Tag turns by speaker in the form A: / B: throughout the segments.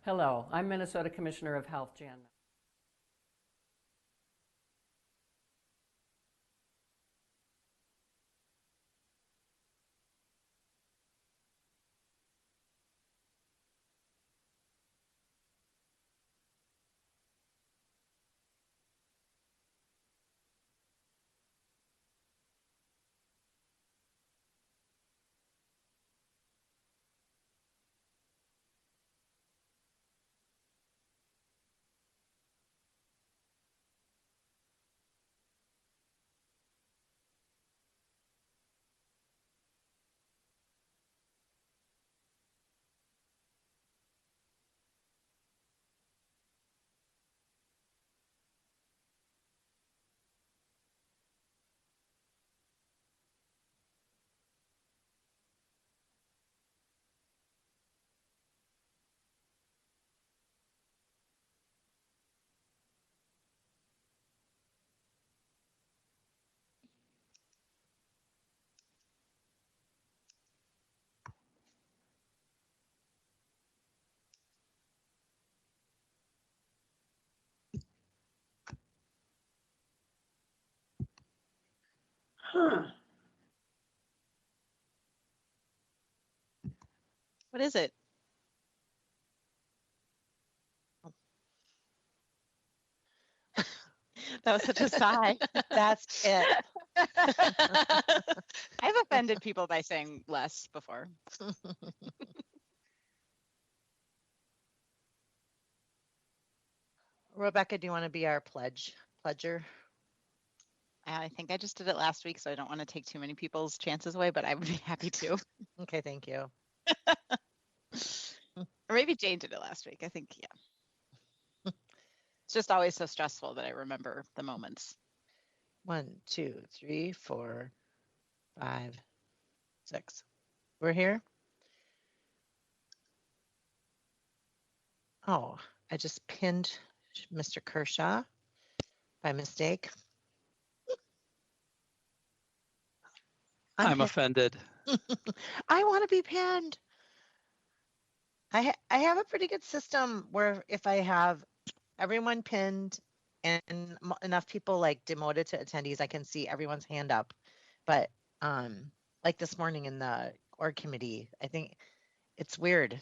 A: Hello, I'm Minnesota Commissioner of Health, Jan.
B: Huh.
C: What is it? That was such a sigh.
D: That's it.
C: I've offended people by saying less before.
D: Rebecca, do you want to be our pledger?
C: I think I just did it last week, so I don't want to take too many people's chances away, but I would be happy to.
D: Okay, thank you.
C: Or maybe Jane did it last week. I think, yeah. It's just always so stressful that I remember the moments.
D: 1, 2, 3, 4, 5, 6. We're here. Oh, I just pinned Mr. Kershaw by mistake.
E: I'm offended.
D: I want to be pinned. I have a pretty good system where if I have everyone pinned and enough people like demoted to attendees, I can see everyone's hand up. But like this morning in the org committee, I think it's weird.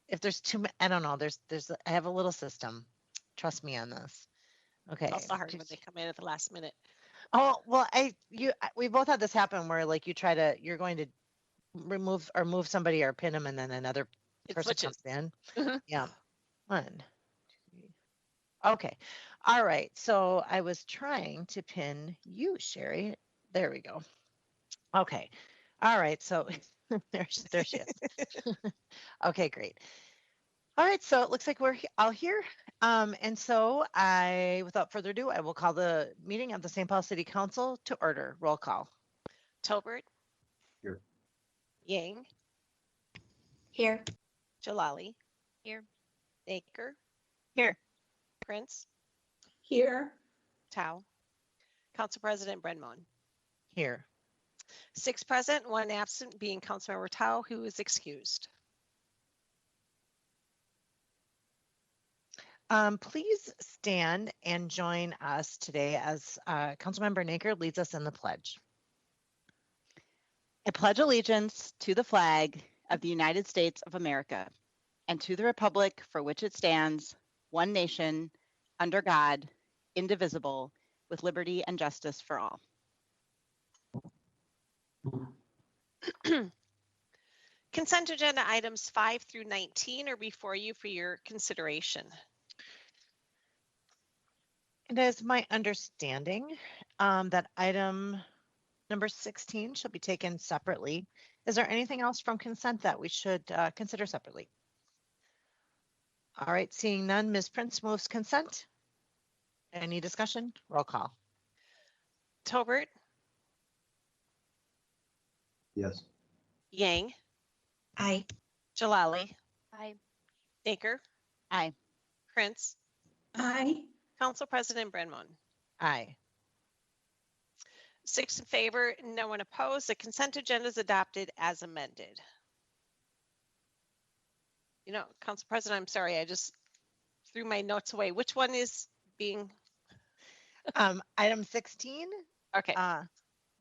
D: If there's too many, I don't know. I have a little system. Trust me on this. Okay.
B: It's also hard when they come in at the last minute.
D: Oh, well, we both had this happen where like you're going to remove or move somebody or pin them and then another person comes in. Yeah. 1, 2, 3. Okay. All right. So I was trying to pin you, Sherry. There we go. Okay. All right. So there she is. Okay, great. All right. So it looks like we're all here. And so without further ado, I will call the meeting of the St. Paul City Council to order. Roll call.
B: Tolbert.
F: Here.
B: Yang.
G: Here.
B: Jalali.
G: Here.
B: Baker.
C: Here.
B: Prince.
G: Here.
B: Tao. Council President Brenmon.
D: Here.
B: 6 present, 1 absent, being Councilmember Tao, who is excused.
D: Please stand and join us today as Councilmember Naker leads us in the pledge.
C: I pledge allegiance to the flag of the United States of America and to the republic for which it stands, one nation, under God, indivisible, with liberty and justice for all.
B: Consent agenda items 5 through 19 are before you for your consideration.
D: It is my understanding that item number 16 shall be taken separately. Is there anything else from consent that we should consider separately? All right, seeing none, Ms. Prince moves consent. Any discussion? Roll call.
B: Tolbert.
F: Yes.
B: Yang.
G: Aye.
B: Jalali.
G: Aye.
B: Baker.
C: Aye.
B: Prince.
G: Aye.
B: Council President Brenmon.
D: Aye.
B: 6 in favor, no one opposed. The consent agenda is adopted as amended. Council President, I'm sorry, I just threw my notes away. Which one is being,
D: Item 16.
B: okay,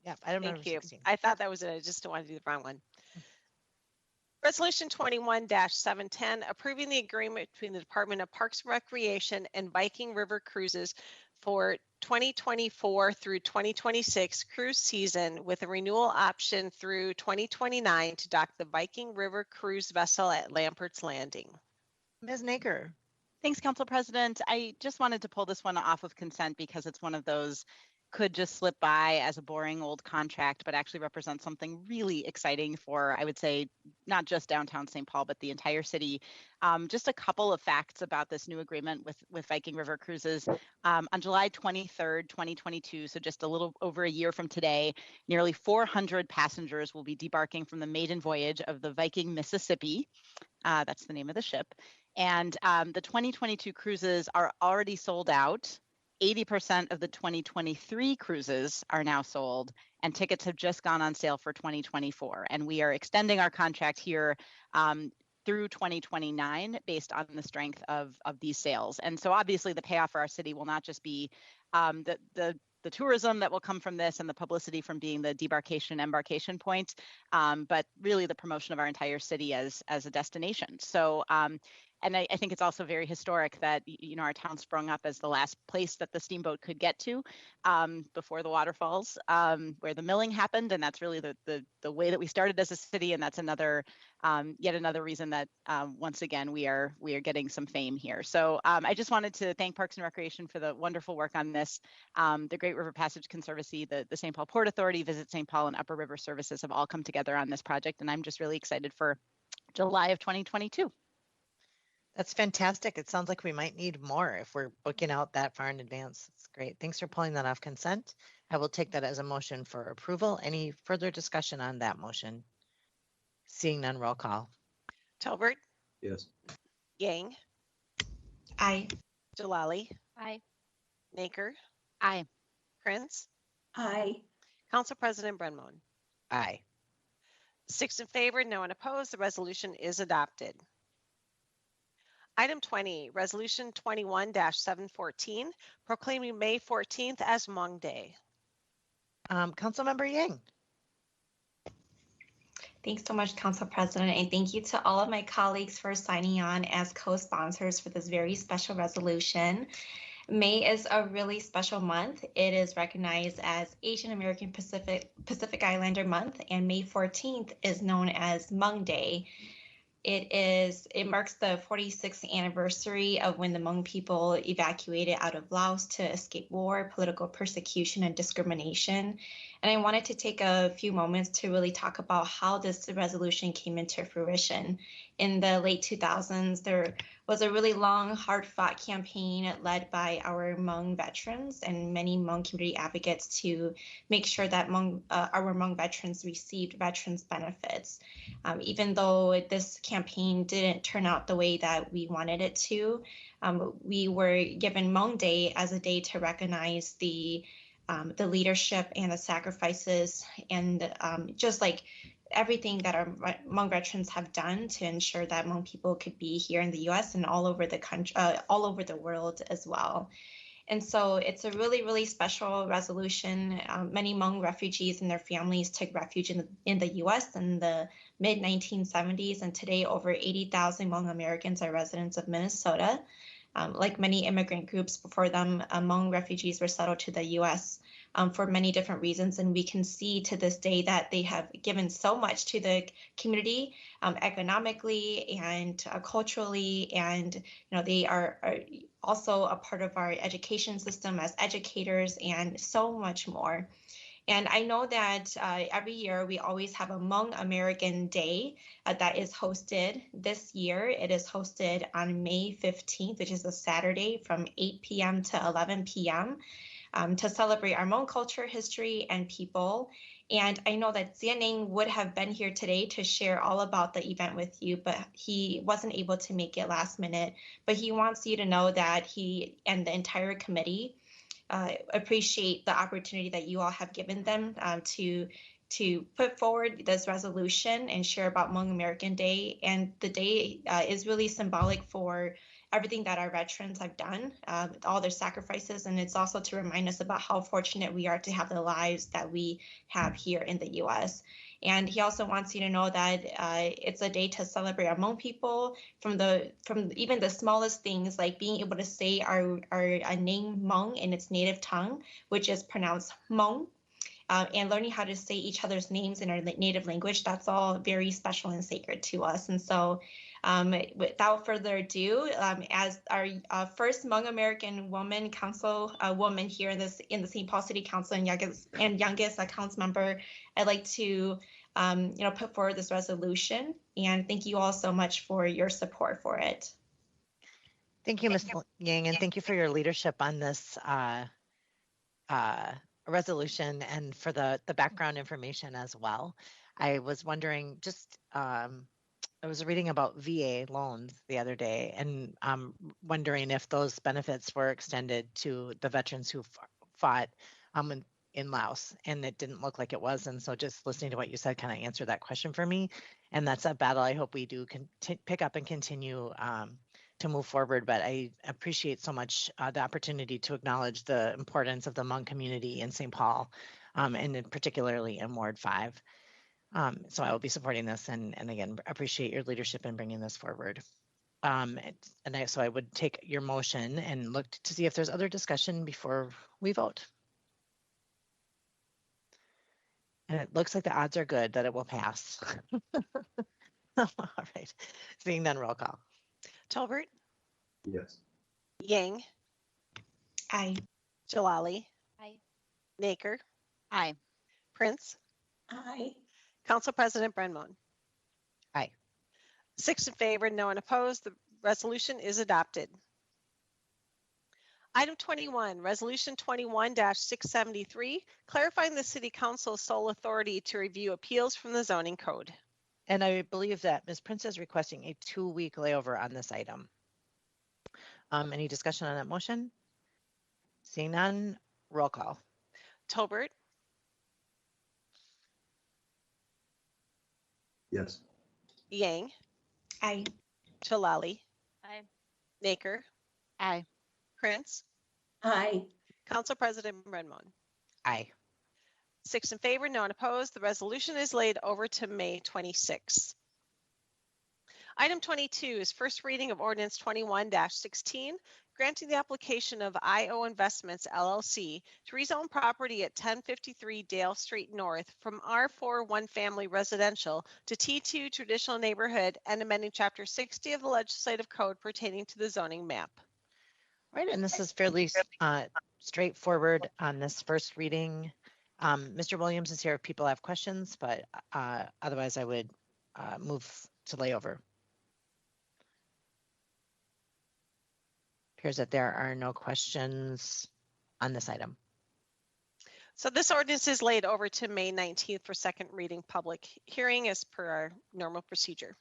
D: Yeah, item number
B: thank you.
D: 16.
B: I thought that was it. I just don't want to do the wrong one. Resolution 21-710, approving the agreement between the Department of Parks and Recreation and Viking River Cruises for 2024 through 2026 cruise season with a renewal option through 2029 to dock the Viking River cruise vessel at Lampert's Landing.
D: Ms. Naker.
C: Thanks, Council President. I just wanted to pull this one off of consent because it's one of those could just slip by as a boring old contract, but actually represents something really exciting for, I would say, not just downtown St. Paul, but the entire city. Just a couple of facts about this new agreement with Viking River Cruises. On July 23rd, 2022, so just a little over a year from today, nearly 400 passengers will be debarking from the maiden voyage of the Viking Mississippi. That's the name of the ship. And the 2022 cruises are already sold out. 80% of the 2023 cruises are now sold, and tickets have just gone on sale for 2024. And we are extending our contract here through 2029 based on the strength of these sales. And so obviously the payoff for our city will not just be the tourism that will come from this and the publicity from being the debarkation embarkation point, but really the promotion of our entire city as a destination. So and I think it's also very historic that, our town sprung up as the last place that the steamboat could get to before the waterfalls, where the milling happened. And that's really the way that we started as a city. And that's yet another reason that once again, we are getting some fame here. So I just wanted to thank Parks and Recreation for the wonderful work on this. The Great River Passage Conservancy, the St. Paul Port Authority, Visit St. Paul, and Upper River Services have all come together on this project. And I'm just really excited for July of 2022.
D: That's fantastic. It sounds like we might need more if we're booking out that far in advance. That's great. Thanks for pulling that off consent. I will take that as a motion for approval. Any further discussion on that motion? Seeing none, roll call.
B: Talbert,
F: Yes.
B: Yang,
G: Aye.
B: Jalali,
C: Aye.
B: Naker,
C: Aye.
B: Prince,
G: Aye.
B: Council President Brenmon.
D: Aye.
B: 6 in favor, no one opposed. The resolution is adopted. Item 20, Resolution 21-714, proclaiming May 14th as Hmong Day.
D: Councilmember Yang.
G: Thanks so much, Council President, and thank you to all of my colleagues for signing on as co-sponsors for this very special resolution. May is a really special month. It is recognized as Asian American Pacific Islander Month, and May 14th is known as Hmong Day. It marks the 46th anniversary of when the Hmong people evacuated out of Laos to escape war, political persecution, and discrimination. And I wanted to take a few moments to really talk about how this resolution came into fruition. In the late 2000s, there was a really long, hard-fought campaign led by our Hmong veterans and many Hmong community advocates to make sure that our Hmong veterans received veterans benefits. Even though this campaign didn't turn out the way that we wanted it to, we were given Hmong Day as a day to recognize the leadership and the sacrifices and just like everything that our Hmong veterans have done to ensure that Hmong people could be here in the U.S. and all over the country, all over the world as well. And so it's a really, really special resolution. Many Hmong refugees and their families took refuge in the U.S. in the mid-1970s, and today over 80,000 Hmong Americans are residents of Minnesota. Like many immigrant groups before them, Hmong refugees were settled to the U.S. For many different reasons, and we can see to this day that they have given so much to the community, economically and culturally, and they are also a part of our education system as educators and so much more. And I know that every year we always have a Hmong American Day that is hosted. This year it is hosted on May 15th, which is a Saturday from 8 p.m. to 11 p.m. To celebrate our Hmong culture, history, and people. And I know that Xianing would have been here today to share all about the event with you, but he wasn't able to make it last minute. But he wants you to know that he and the entire committee appreciate the opportunity that you all have given them to to put forward this resolution and share about Hmong American Day. And the day is really symbolic for everything that our veterans have done, all their sacrifices. And it's also to remind us about how fortunate we are to have the lives that we have here in the US. And he also wants you to know that it's a day to celebrate our Hmong people from even the smallest things, like being able to say our name Hmong in its native tongue, which is pronounced Hmong. And learning how to say each other's names in our native language, that's all very special and sacred to us. And so without further ado, as our first Hmong American woman council woman here in the St. Paul City Council and youngest council member, I'd like to put forward this resolution. And thank you all so much for your support for it.
D: Thank you, Ms. Yang, and thank you for your leadership on this resolution and for the background information as well. I was wondering, I was reading about VA loans the other day, and wondering if those benefits were extended to the veterans who fought in Laos, and it didn't look like it was. And so just listening to what you said kind of answered that question for me. And that's a battle I hope we do pick up and continue to move forward. But I appreciate so much the opportunity to acknowledge the importance of the Hmong community in St. Paul, and particularly in Ward 5. So I will be supporting this, and again, appreciate your leadership in bringing this forward. So I would take your motion and look to see if there's other discussion before we vote. And it looks like the odds are good that it will pass. All right, seeing none, roll call.
B: Tolbert,
F: Yes.
B: Yang,
G: Aye.
B: Jalali,
C: Aye.
B: Naker,
C: Aye.
B: Prince,
G: Aye.
B: Council President Brenmon.
D: Aye.
B: 6 in favor, no one opposed. The resolution is adopted. Item 21, Resolution 21-673, clarifying the City Council's sole authority to review appeals from the zoning code.
D: And I believe that Ms. Prince is requesting a 2-week layover on this item. Any discussion on that motion? Seeing none, roll call.
B: Tolbert,
F: Yes.
B: Yang,
G: Aye.
B: Jalali,
C: Aye.
B: Naker,
C: Aye.
B: Prince,
G: Aye.
B: Council President Brenmon.
D: Aye.
B: 6 in favor, no one opposed. The resolution is laid over to May 26. Item 22 is first reading of ordinance 21-16, granting the application of IO Investments LLC to rezone property at 1053 Dale Street North from R4 one family residential to T2 traditional neighborhood and amending chapter 60 of the legislative code pertaining to the zoning map.
D: Right, and this is fairly straightforward on this first reading. Mr. Williams is here if people have questions, but otherwise I would move to layover. Appears that there are no questions on this item.
B: So this ordinance is laid over to May 19th for second reading public hearing as per our normal procedure.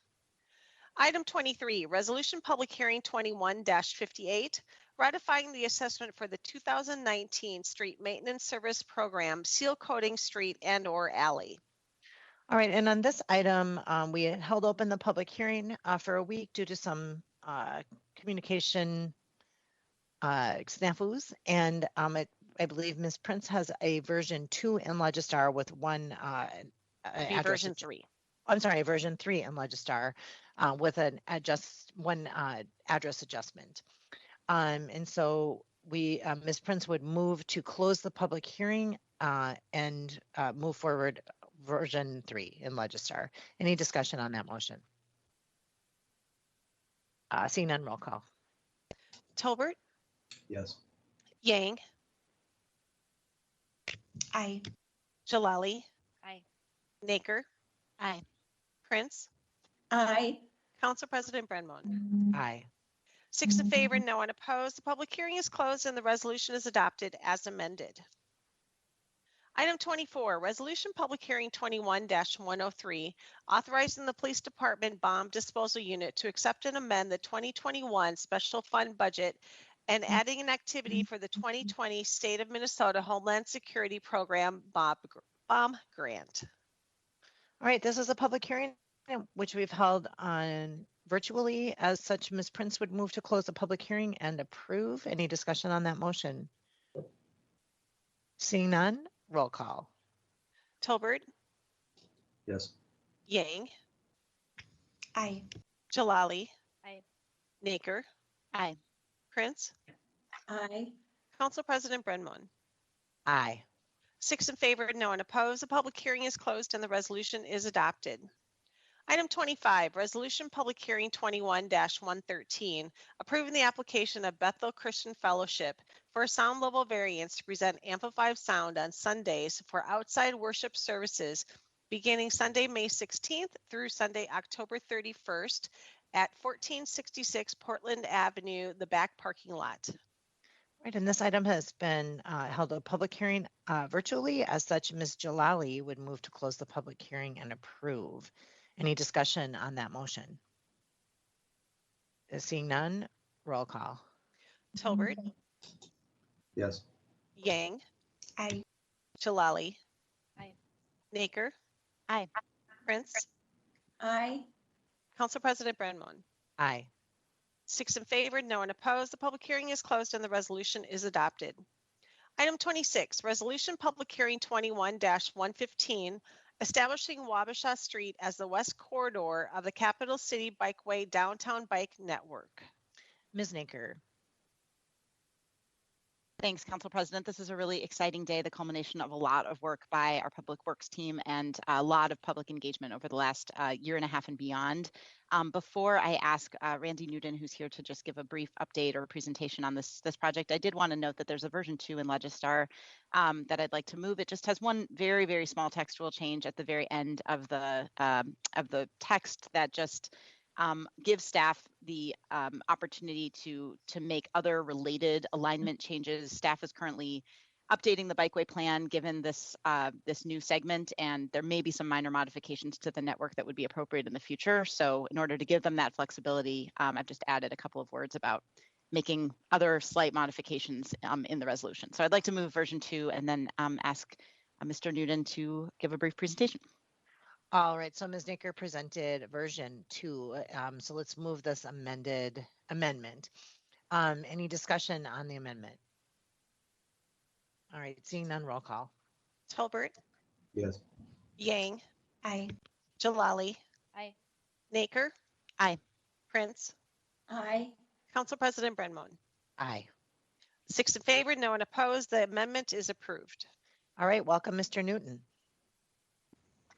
B: Item 23, Resolution Public Hearing 21-58, ratifying the assessment for the 2019 Street Maintenance Service Program, seal coating street and/or alley.
D: All right, and on this item, we had held open the public hearing for a week due to some communication snafus, and I believe Ms. Prince has a version 2 in Legistar with one
B: Version 3.
D: I'm sorry, version 3 in Legistar with an one address adjustment. And so we, Ms. Prince would move to close the public hearing and move forward version 3 in Legistar. Any discussion on that motion? Seeing none, roll call.
B: Tolbert,
F: Yes.
B: Yang,
G: Aye.
B: Jalali,
C: Aye.
B: Naker,
C: Aye.
B: Prince,
G: Aye.
B: Council President Brenmon.
D: Aye.
B: 6 in favor, no one opposed. The public hearing is closed and the resolution is adopted as amended. Item 24, Resolution Public Hearing 21-103, authorizing the Police Department Bomb Disposal Unit to accept and amend the 2021 Special Fund Budget and adding an activity for the 2020 State of Minnesota Homeland Security Program Bomb Grant.
D: All right, this is a public hearing which we've held on virtually. As such, Ms. Prince would move to close the public hearing and approve. Any discussion on that motion? Seeing none, roll call.
B: Tolbert,
F: Yes.
B: Yang,
G: Aye.
B: Jalali.
C: Aye.
B: Naker,
C: Aye.
B: Prince,
G: Aye.
B: Council President Brenman.
D: Aye.
B: 6 in favor, no one opposed. The public hearing is closed and the resolution is adopted. Item 25, Resolution Public Hearing 21-113, approving the application of Bethel Christian Fellowship for a sound level variance to present amplified sound on Sundays for outside worship services beginning Sunday, May 16th through Sunday, October 31st at 1466 Portland Avenue, the back parking lot.
D: Right, and this item has been held a public hearing virtually. As such, Ms. Jalali would move to close the public hearing and approve. Any discussion on that motion? Seeing none, roll call.
B: Tolbert,
F: Yes.
B: Yang,
G: Aye.
B: Jalali.
C: Aye.
B: Naker.
C: Aye.
B: Prince,
G: Aye.
B: Council President Brenman.
D: Aye.
B: 6 in favor, no one opposed. The public hearing is closed and the resolution is adopted. Item 26, Resolution Public Hearing 21-115, establishing Wabasha Street as the west corridor of the Capital City Bikeway Downtown Bike Network.
D: Ms. Naker.
C: Thanks, Council President. This is a really exciting day, the culmination of a lot of work by our Public Works team and a lot of public engagement over the last year and a half and beyond. Before I ask Randy Newton, who's here to just give a brief update or presentation on this project, I did want to note that there's a version 2 in Legistar that I'd like to move. It just has one very, very small textual change at the very end of the text that just give staff the opportunity to make other related alignment changes. Staff is currently updating the bikeway plan given this this new segment, and there may be some minor modifications to the network that would be appropriate in the future. So in order to give them that flexibility, I've just added a couple of words about making other slight modifications in the resolution. So I'd like to move version 2 and then ask Mr. Newton to give a brief presentation.
D: All right, so Ms. Naker presented version 2. So let's move this amendment. Any discussion on the amendment? All right, seeing none, roll call.
B: Tolbert,
F: Yes.
B: Yang,
G: Aye.
B: Jalali.
C: Aye.
B: Naker.
C: Aye.
B: Prince,
G: Aye.
B: Council President Brenman.
D: Aye.
B: 6 in favor, no one opposed. The amendment is approved.
D: All right, welcome, Mr. Newton.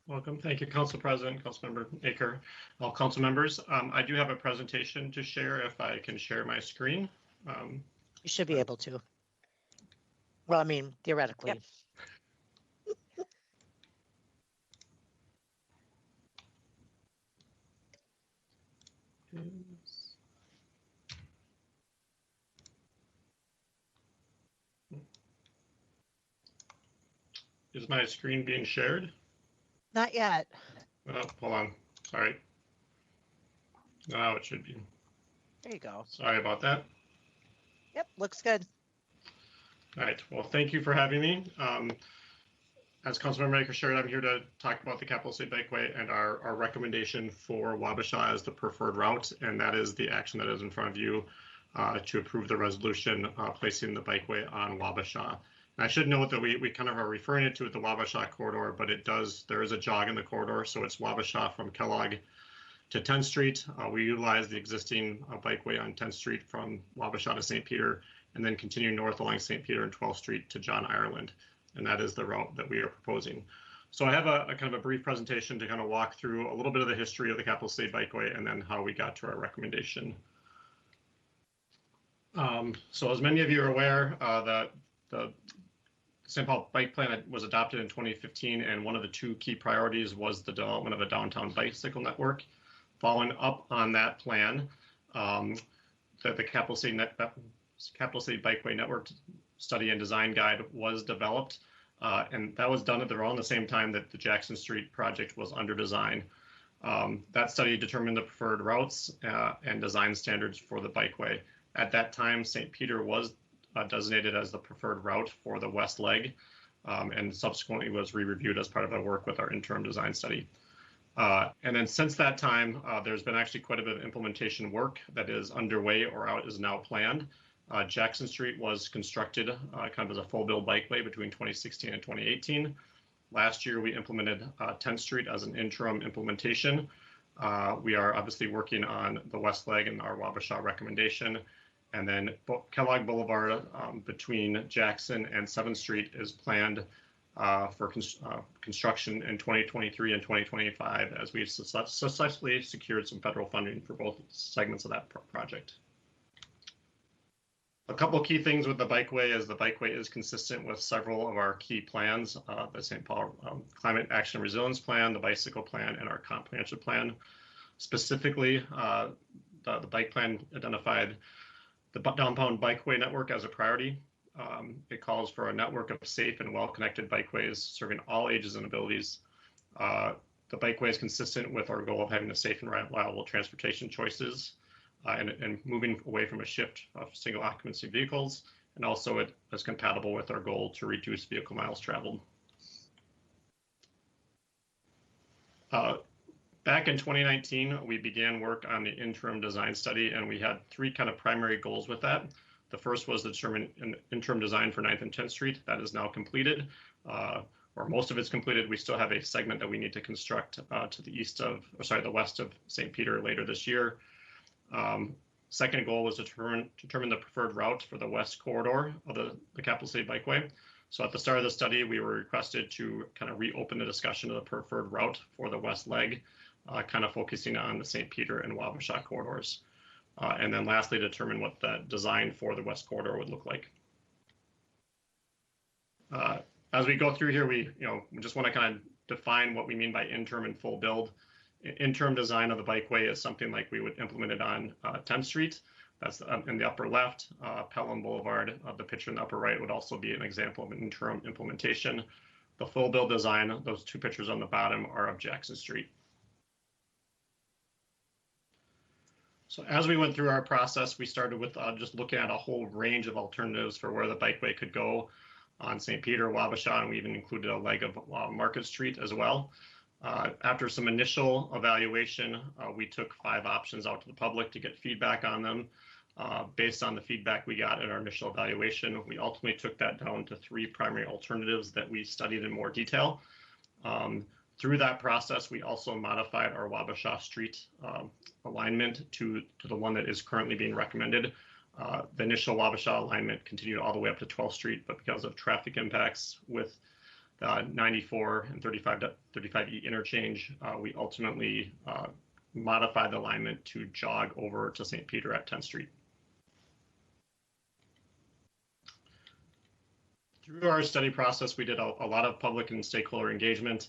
E: Welcome. Thank you, Council President, Councilmember Naker, all council members. I do have a presentation to share if I can share my screen.
D: You should be able to. Well, I mean, theoretically.
B: Yep.
E: Is my screen being shared?
D: Not yet.
E: Oh, hold on. Sorry. Now it should be.
D: There you go.
E: Sorry about that.
D: Yep, looks good.
E: All right. Well, thank you for having me. As Councilmember Naker shared, I'm here to talk about the Capital City Bikeway and our recommendation for Wabasha as the preferred route, and that is the action that is in front of you to approve the resolution placing the bikeway on Wabasha. And I should note that we kind of are referring it to the Wabasha corridor, but there is a jog in the corridor, so it's Wabasha from Kellogg to 10th Street. We utilize the existing bikeway on 10th Street from Wabasha to St. Peter, and then continue north along St. Peter and 12th Street to John Ireland. And that is the route that we are proposing. So I have a kind of a brief presentation to kind of walk through a little bit of the history of the Capital City Bikeway and then how we got to our recommendation. So as many of you are aware, that the St. Paul Bike Plan was adopted in 2015, and one of the 2 key priorities was the development of a downtown bicycle network. Following up on that plan, the Capital City Bikeway Network Study and Design Guide was developed, and that was done around the same time that the Jackson Street project was under design. That study determined the preferred routes and design standards for the bikeway. At that time, St. Peter was designated as the preferred route for the west leg, and subsequently was re-reviewed as part of our work with our interim design study. And then since that time, there's been actually quite a bit of implementation work that is underway or is now planned. Jackson Street was constructed kind of as a full build bikeway between 2016 and 2018. Last year, we implemented 10th Street as an interim implementation. We are obviously working on the west leg and our Wabasha recommendation. And then Kellogg Boulevard between Jackson and 7th Street is planned for construction in 2023 and 2025 as we've successfully secured some federal funding for both segments of that project. A couple of key things with the bikeway is the bikeway is consistent with several of our key plans, the St. Paul Climate Action and Resilience Plan, the Bicycle Plan, and our Comprehensive Plan. Specifically, the bike plan identified the downtown bikeway network as a priority. It calls for a network of safe and well-connected bikeways serving all ages and abilities. The bikeway is consistent with our goal of having a safe and reliable transportation choices and moving away from a shift of single occupancy vehicles. And also it is compatible with our goal to reduce vehicle miles traveled. Back in 2019, we began work on the interim design study, and we had three kind of primary goals with that. The first was to determine an interim design for 9th and 10th Street. That is now completed, or most of it's completed. We still have a segment that we need to construct to the west of St. Peter later this year. Second goal was to determine the preferred route for the west corridor of the Capital City Bikeway. So at the start of the study, we were requested to kind of reopen the discussion of the preferred route for the west leg, kind of focusing on the St. Peter and Wabasha corridors. And then lastly, determine what the design for the west corridor would look like. As we go through here, we just want to kind of define what we mean by interim and full build. Interim design of the bikeway is something like we would implement it on 10th Street. That's in the upper left. Pelham Boulevard, the picture in the upper right, would also be an example of an interim implementation. The full build design, those two pictures on the bottom, are of Jackson Street. So as we went through our process, we started with just looking at a whole range of alternatives for where the bikeway could go on St. Peter, Wabasha, and we even included a leg of Market Street as well. After some initial evaluation, we took 5 options out to the public to get feedback on them. Based on the feedback we got in our initial evaluation, we ultimately took that down to 3 primary alternatives that we studied in more detail. Through that process, we also modified our Wabasha Street alignment to the one that is currententty being recommended. The initial Wabasha alignment continued all the way up to 12th Street, but because of traffic impacts with 94 and 35E interchange, we ultimately modified the alignment to jog over to St. Peter at 10th Street. Through our study process, we did a lot of public and stakeholder engagement.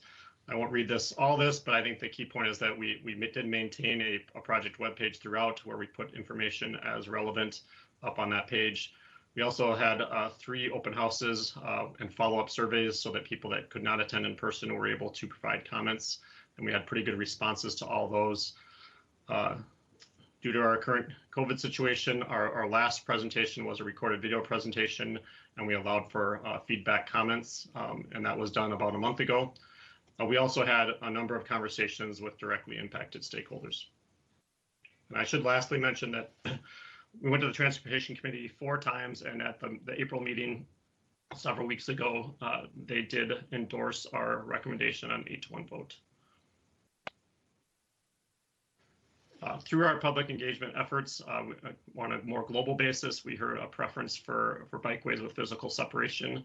E: I won't read all this, but I think the key point is that we did maintain a project webpage throughout where we put information as relevant up on that page. We also had 3 open houses and follow-up surveys so that people that could not attend in person were able to provide comments, and we had pretty good responses to all those. Due to our current COVID situation, our last presentation was a recorded video presentation, and we allowed for feedback comments, and that was done about a month ago. We also had a number of conversations with directly impacted stakeholders. And I should lastly mention that we went to the Transportation Committee 4 times, and at the April meeting several weeks ago, they did endorse our recommendation on 8-to-1 vote. Through our public engagement efforts on a more global basis, we heard a preference for bikeways with physical separation.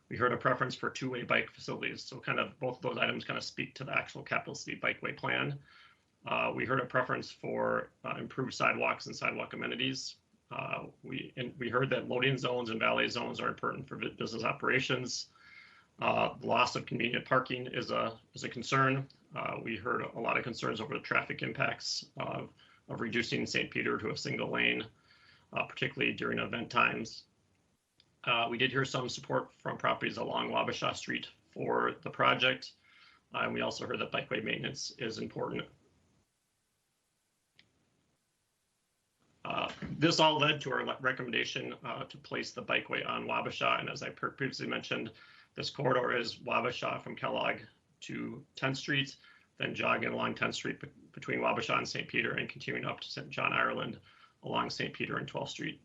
E: We heard a preference for 2-way bike facilities. So kind of both of those items kind of speak to the actual Capital City Bikeway plan. We heard a preference for improved sidewalks and sidewalk amenities. We heard that loading zones and valet zones are important for business operations. The loss of convenient parking is a concern. We heard a lot of concerns over the traffic impacts of reducing St. Peter to a single lane, particularly during event times. We did hear some support from properties along Wabasha Street for the project. And we also heard that bikeway maintenance is important. This all led to our recommendation to place the bikeway on Wabasha. And as I previously mentioned, this corridor is Wabasha from Kellogg to 10th Street. then jogging along 10th Street between Wabasha and St. Peter and continuing up to St. John Ireland along St. Peter and 12th Street.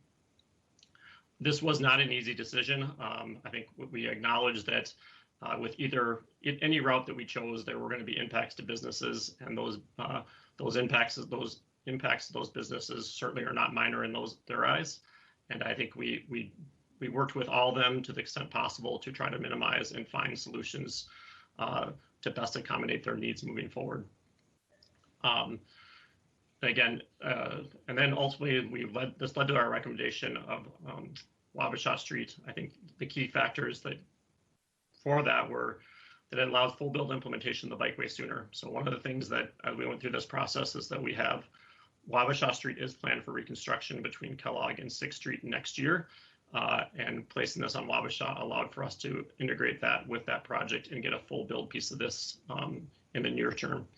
E: This was not an easy decision. I think we acknowledge that with any route that we chose, there were going to be impacts to businesses, and those impacts to those businesses certainly are not minor in their eyes. And I think we worked with all of them to the extent possible to try to minimize and find solutions to best accommodate their needs moving forward. Again, and then ultimately this led to our recommendation of Wabasha Street. I think the key factors for that were that it allowed full build implementation of the bikeway sooner. So one of the things that as we went through this process is that we have Wabasha Street is planned for reconstruction between Kellogg and 6th Street next year. And placing this on Wabasha allowed for us to integrate that with that project and get a full build piece of this in the near term.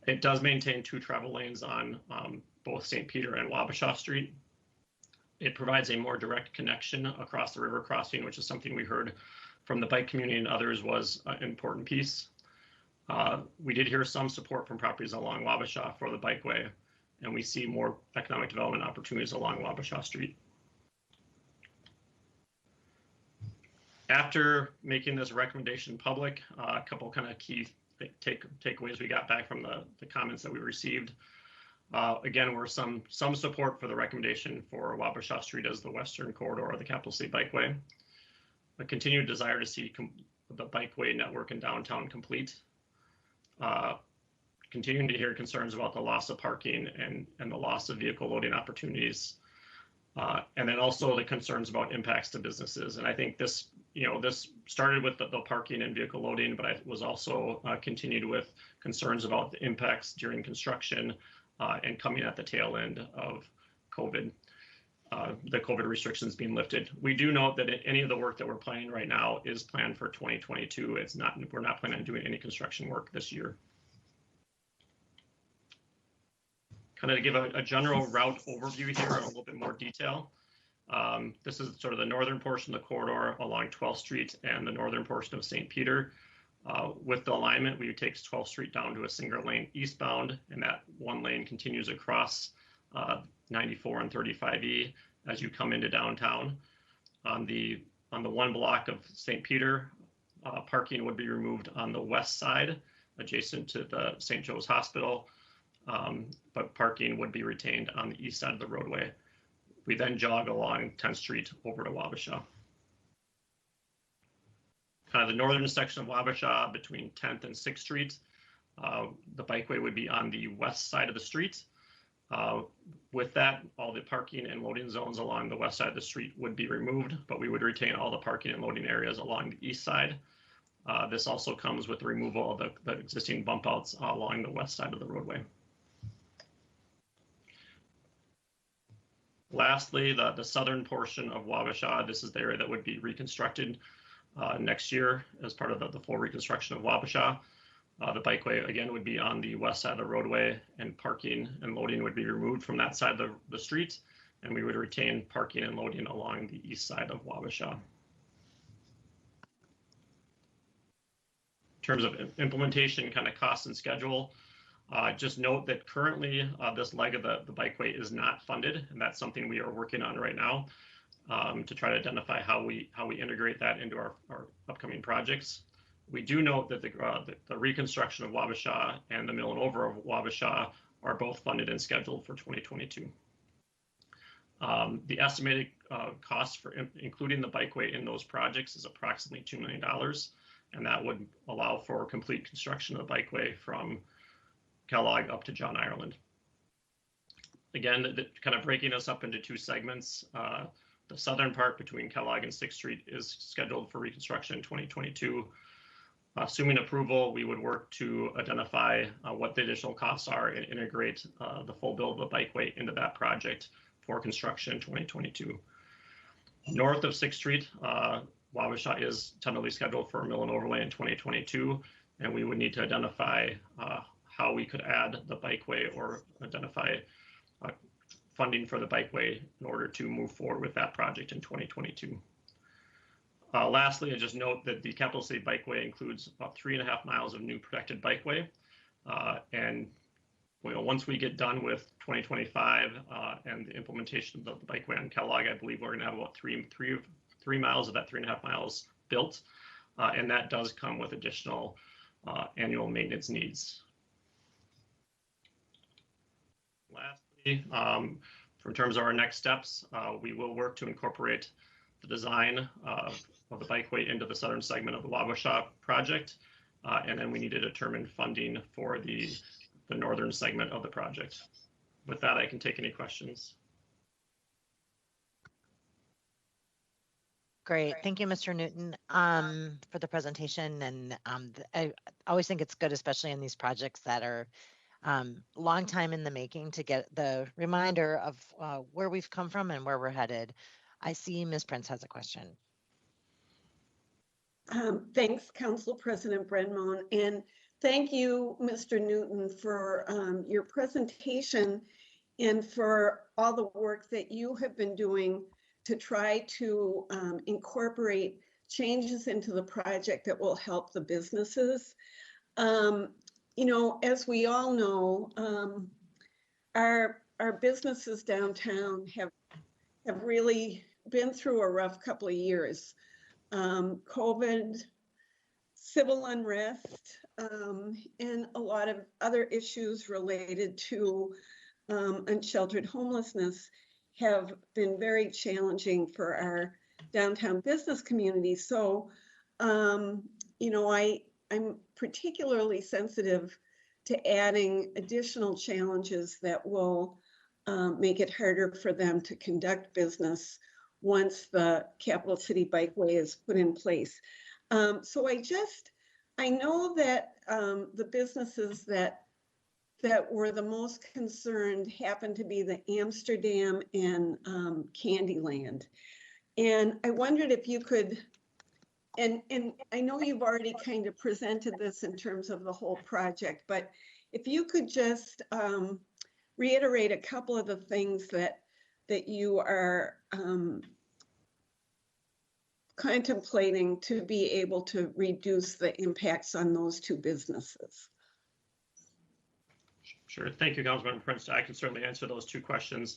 E: It does maintain 2 travel lanes on both St. Peter and Wabasha Street. It provides a more direct connection across the river crossing, which is something we heard from the bike community and others was an important piece. We did hear some support from properties along Wabasha for the bikeway, and we see more economic development opportunities along Wabasha Street. After making this recommendation public, a couple kind of key takeaways we got back from the comments that we received. Again, were some support for the recommendation for Wabasha Street as the western corridor of the Capital City Bikeway. A continued desire to see the bikeway network in downtown complete. Continuing to hear concerns about the loss of parking and the loss of vehicle loading opportunities. And then also the concerns about impacts to businesses. And I think this started with the parking and vehicle loading, but it was also continued with concerns about the impacts during construction and coming at the tail end of COVID, the COVID restrictions being lifted. We do note that any of the work that we're planning right now is planned for 2022. We're not planning on doing any construction work this year. Kind of to give a general route overview here in a little bit more detail. This is sort of the northern portion of the corridor along 12th Street and the northern portion of St. Peter. With the alignment, we take 12th Street down to a single lane eastbound, and that one lane continues across 94 and 35E as you come into downtown. On the one block of St. Peter, parking would be removed on the west side, adjacent to the St. Joe's Hospital. But parking would be retained on the east side of the roadway. We then jog along 10th Street over to Wabasha. Kind of the northern section of Wabasha between 10th and 6th Street, the bikeway would be on the west side of the street. With that, all the parking and loading zones along the west side of the street would be removed, but we would retain all the parking and loading areas along the east side. This also comes with the removal of the existing bump outs along the west side of the roadway. Lastly, the southern portion of Wabasha, this is the area that would be reconstructed next year as part of the full reconstruction of Wabasha. The bikeway, again, would be on the west side of the roadway, and parking and loading would be removed from that side of the street, and we would retain parking and loading along the east side of Wabasha. In terms of implementation, kind of cost and schedule, just note that currently this leg of the bikeway is not funded, and that's something we are working on right now to try to identify how we integrate that into our upcoming projects. We do note that the reconstruction of Wabasha and the mill and over of Wabasha are both funded and scheduled for 2022. The estimated cost for including the bikeway in those projects is approximately $2 million, and that would allow for complete construction of the bikeway from Kellogg up to John Ireland. Again, kind of breaking us up into 2 segments. The southern part between Kellogg and 6th Street is scheduled for reconstruction in 2022. Assuming approval, we would work to identify what the additional costs are and integrate the full build of the bikeway into that project for construction in 2022. North of 6th Street, Wabasha is tentatively scheduled for a mill and overlay in 2022, and we would need to identify how we could add the bikeway or identify funding for the bikeway in order to move forward with that project in 2022. Lastly, I just note that the Capital City Bikeway includes about 3.5 miles of new protected bikeway. And once we get done with 2025 and the implementation of the bikeway on Kellogg, I believe we're going to have about three miles of that 3.5 miles built. And that does come with additional annual maintenance needs. Lastly, in terms of our next steps, we will work to incorporate the design of the bikeway into the southern segment of the Wabasha project. And then we need to determine funding for the northern segment of the project. With that, I can take any questions.
D: Great. Thank you, Mr. Newton, for the presentation. And I always think it's good, especially in these projects that are long time in the making, to get the reminder of where we've come from and where we're headed. I see Ms. Prince has a question.
H: Thanks, Council President Brenmon, and thank you, Mr. Newton, for your presentation and for all the work that you have been doing to try to incorporate changes into the project that will help the businesses. You know, as we all know, our businesses downtown have really been through a rough couple of years. COVID, civil unrest, and a lot of other issues related to unsheltered homelessness have been very challenging for our downtown business community. So, you know, I'm particularly sensitive to adding additional challenges that will make it harder for them to conduct business once the Capital City Bikeway is put in place. So I know that the businesses that were the most concerned happened to be the Amsterdam and Candyland. And I wondered if you could, and I know you've already kind of presented this in terms of the whole project, but if you could just reiterate a couple of the things that you are contemplating to be able to reduce the impacts on those two businesses.
E: Sure. Thank you, Councilmember Prince. I can certainly answer those two questions.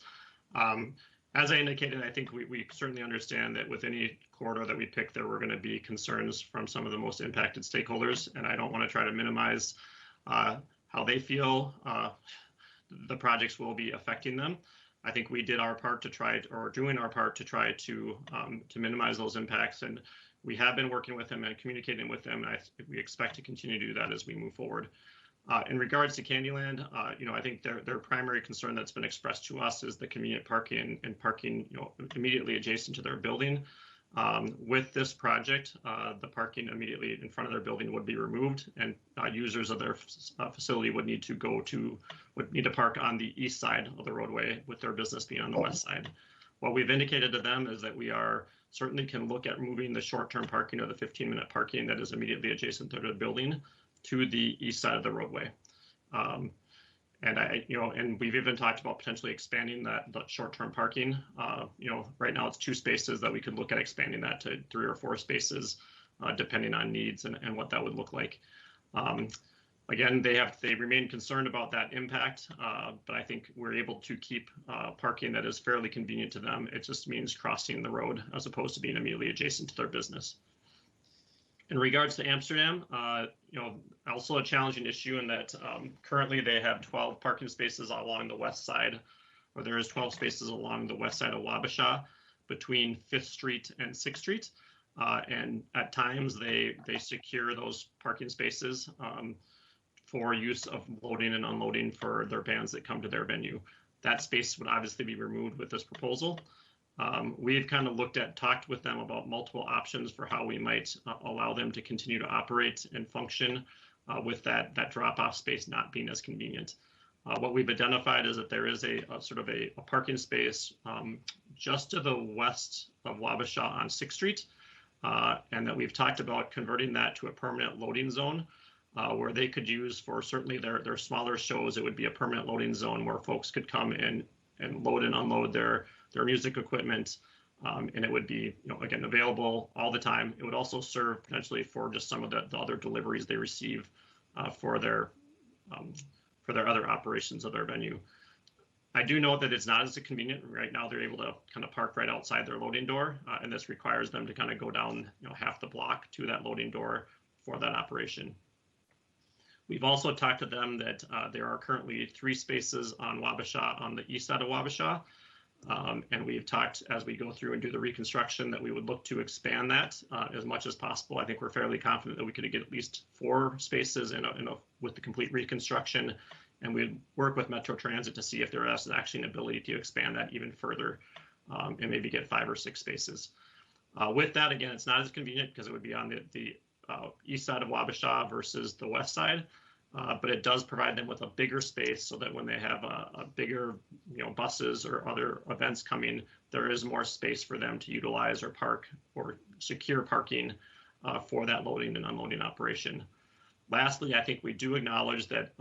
E: As I indicated, I think we certainly understand that with any corridor that we pick, there were going to be concerns from some of the most impacted stakeholders, and I don't want to try to minimize how they feel the projects will be affecting them. I think we did our part to try, or doing our part to try to minimize those impacts, and we have been working with them and communicating with them, and we expect to continue to do that as we move forward. In regards to Candyland, you know, I think their primary concern that's been expressed to us is the convenient parking and parking, you know, immediately adjacent to their building. With this project, the parking immediately in front of their building would be removed, and users of their facility would need to park on the east side of the roadway, with their business being on the west side. What we've indicated to them is that we certainly can look at moving the short-term parking or the 15-minute parking that is immediately adjacent to the building to the east side of the roadway. And we've even talked about potentially expanding that short-term parking. You know, right now it's 2 spaces, that we could look at expanding that to 3 or 4 spaces, depending on needs and what that would look like. Again, they remain concerned about that impact, but I think we're able to keep parking that is fairly convenient to them. It just means crossing the road as opposed to being immediately adjacent to their business. In regards to Amsterdam, you know, also a challenging issue in that currently they have 12 parking spaces along the west side, or there is 12 spaces along the west side of Wabasha between 5th Street and 6th Street. And at times they secure those parking spaces for use of loading and unloading for their bands that come to their venue. That space would obviously be removed with this proposal. We've kind of talked with them about multiple options for how we might allow them to continue to operate and function with that drop-off space not being as convenient. What we've identified is that there is a sort of a parking space just to the west of Wabasha on 6th Street, and that we've talked about converting that to a permanent loading zone where they could use for certainly their smaller shows. It would be a permanent loading zone where folks could come in and load and unload their music equipment, and it would be, you know, again, available all the time. It would also serve potentially for just some of the other deliveries they receive for their for their other operations of their venue. I do note that it's not as convenient. Right now, they're able to kind of park right outside their loading door, and this requires them to kind of go down, half the block to that loading door for that operation. We've also talked to them that there are currently 3 spaces on Wabasha on the east side of Wabasha, and we've talked as we go through and do the reconstruction that we would look to expand that as much as possible. I think we're fairly confident that we could get at least 4 spaces with the complete reconstruction. And we'd work with Metro Transit to see if there is actually an ability to expand that even further and maybe get 5 or 6 spaces. With that, again, it's not as convenient because it would be on the east side of Wabasha versus the west side, but it does provide them with a bigger space so that when they have a bigger, buses or other events coming, there is more space for them to utilize or park or secure parking for that loading and unloading operation. Lastly, I think we do acknowledge that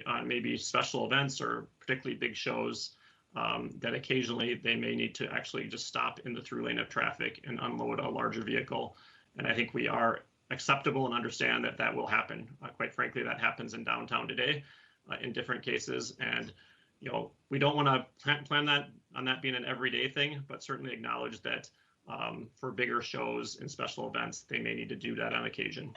E: on maybe special events or particularly big shows, that occasionally they may need to actually just stop in the through lane of traffic and unload a larger vehicle. And I think we are acceptable and understand that that will happen. Quite frankly, that happens in downtown today in different cases. And, we don't want to plan that on that being an everyday thing, but certainly acknowledge that for bigger shows and special events, they may need to do that on occasion.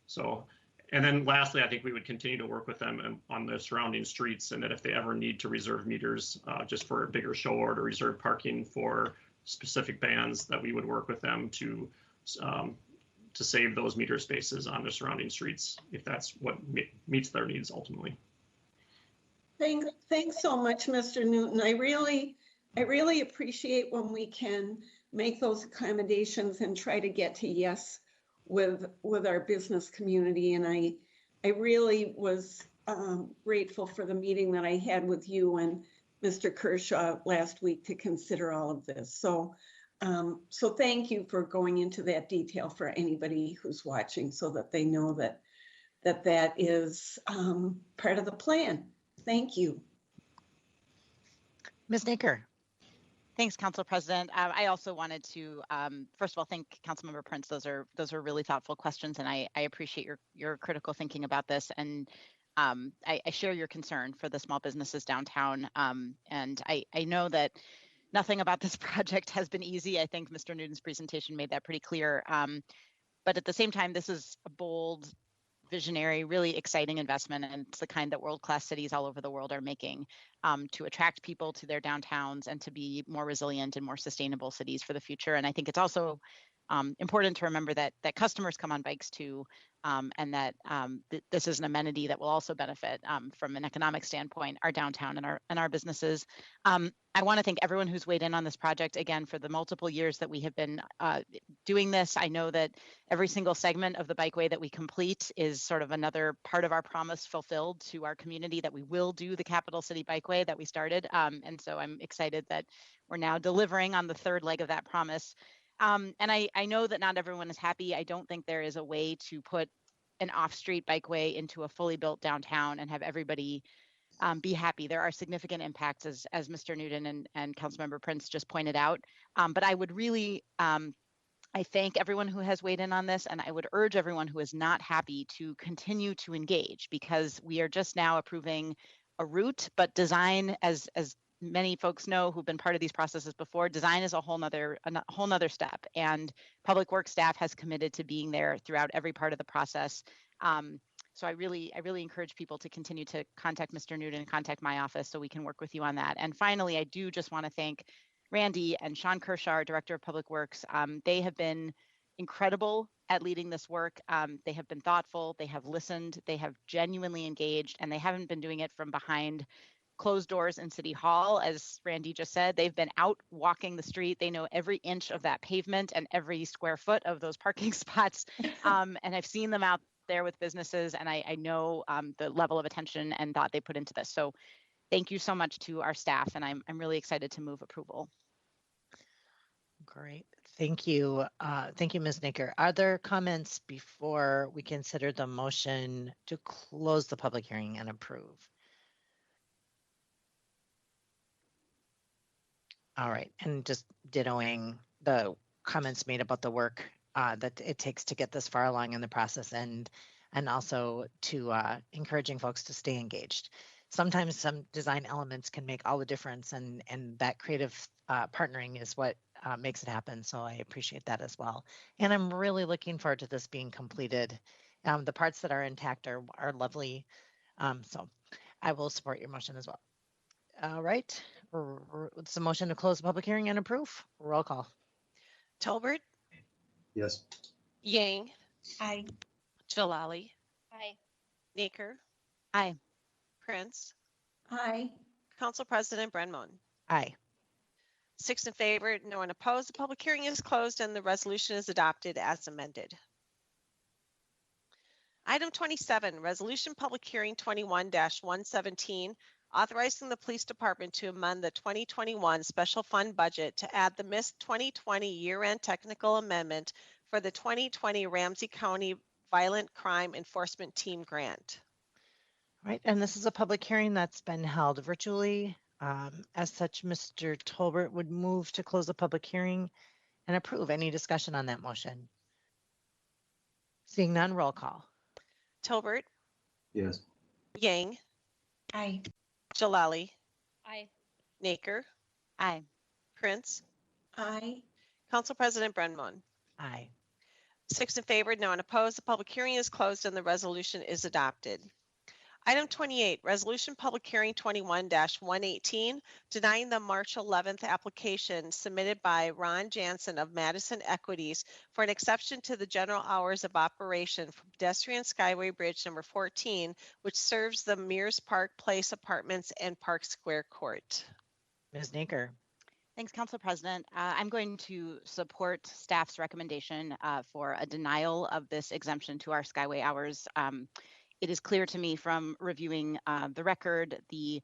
E: So, and then lastly, I think we would continue to work with them on the surrounding streets, and that if they ever need to reserve meters just for a bigger show or to reserve parking for specific bands, that we would work with them to save those meter spaces on the surrounding streets if that's what meets their needs ultimately.
H: Thanks so much, Mr. Newton. I really appreciate when we can make those accommodations and try to get to yes with our business community. And I really was grateful for the meeting that I had with you and Mr. Kershaw last week to consider all of this. So thank you for going into that detail for anybody who's watching so that they know that is part of the plan. Thank you.
D: Ms. Naker.
C: Thanks, Council President. I also wanted to, first of all, thank Councilmember Prince. Those are really thoughtful questions, and I appreciate your critical thinking about this. And I share your concern for the small businesses downtown. And I know that nothing about this project has been easy. I think Mr. Newton's presentation made that pretty clear. But at the same time, this is a bold, visionary, really exciting investment, and it's the kind that world-class cities all over the world are making to attract people to their downtowns and to be more resilient and more sustainable cities for the future. And I think it's also important to remember that customers come on bikes too, and that this is an amenity that will also benefit from an economic standpoint our downtown and our businesses. I want to thank everyone who's weighed in on this project again for the multiple years that we have been doing this. I know that every single segment of the bikeway that we complete is sort of another part of our promise fulfilled to our community that we will do the Capital City Bikeway that we started. And so I'm excited that we're now delivering on the third leg of that promise. And I know that not everyone is happy. I don't think there is a way to put an off-street bikeway into a fully built downtown and have everybody be happy. There are significant impacts, as Mr. Newton and Councilmember Prince just pointed out. But I would really, I thank everyone who has weighed in on this, and I would urge everyone who is not happy to continue to engage, because we are just now approving a route, but design, as many folks know who've been part of these processes before, design is a whole nother step, and Public Works staff has committed to being there throughout every part of the process. So I really encourage people to continue to contact Mr. Newton, contact my office so we can work with you on that. And finally, I do just want to thank Randy and Sean Kershaw, our Director of Public Works. They have been incredible at leading this work. They have been thoughtful, they have listened, they have genuinely engaged, and they haven't been doing it from behind closed doors in City Hall. As Randy just said, they've been out walking the street. They know every inch of that pavement and every square foot of those parking spots. And I've seen them out there with businesses, and I know the level of attention and thought they put into this. So thank you so much to our staff, and I'm really excited to move approval.
D: Great. Thank you. Thank you, Ms. Naker. Are there comments before we consider the motion to close the public hearing and approve? All right. And just dittoing the comments made about the work that it takes to get this far along in the process. And and also to encouraging folks to stay engaged. Sometimes some design elements can make all the difference, and that creative partnering is what makes it happen. So I appreciate that as well. And I'm really looking forward to this being completed. The parts that are intact are lovely. So I will support your motion as well. All right, it's a motion to close the public hearing and approve. Roll call.
B: Tolbert,
F: Yes.
B: Yang,
G: Aye.
B: Jalali,
G: Aye.
B: Naker,
C: Aye.
B: Prince,
H: Aye.
B: Council President Brenman.
D: Aye.
B: 6 in favor, no one opposed. The public hearing is closed and the resolution is adopted as amended. Item 27, Resolution Public Hearing 21-117, authorizing the Police Department to amend the 2021 Special Fund Budget to add the missed 2020 year-end technical amendment for the 2020 Ramsey County Violent Crime Enforcement Team Grant.
D: Right, and this is a public hearing that's been held virtually. As such, Mr. Tolbert would move to close the public hearing and approve. Any discussion on that motion? Seeing none, roll call.
B: Tolbert,
F: Yes.
B: Yang,
G: Aye.
B: Jalali,
G: Aye.
B: Naker,
C: Aye.
B: Prince,
H: Aye.
B: Council President Brenman.
D: Aye.
B: 6 in favor, no one opposed. The public hearing is closed and the resolution is adopted. Item 28, Resolution Public Hearing 21-118, denying the March 11th application submitted by Ron Jansen of Madison Equities for an exception to the general hours of operation for pedestrian Skyway Bridge number 14, which serves the Mears Park Place Apartments and Park Square Court.
D: Ms. Naker.
C: Thanks, Council President. I'm going to support staff's recommendation for a denial of this exemption to our Skyway hours. It is clear to me from reviewing the record, the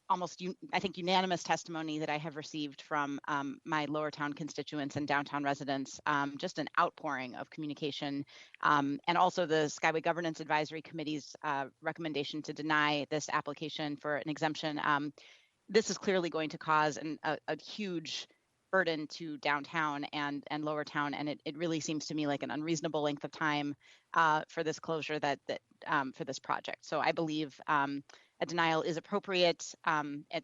C: almost, I think, unanimous testimony that I have received from my Lower Town constituents and downtown residents, just an outpouring of communication, and also the Skyway Governance Advisory Committee's recommendation to deny this application for an exemption. This is clearly going to cause a huge burden to downtown and Lower Town, and it really seems to me like an unreasonable length of time for this closure that for this project. So I believe a denial is appropriate.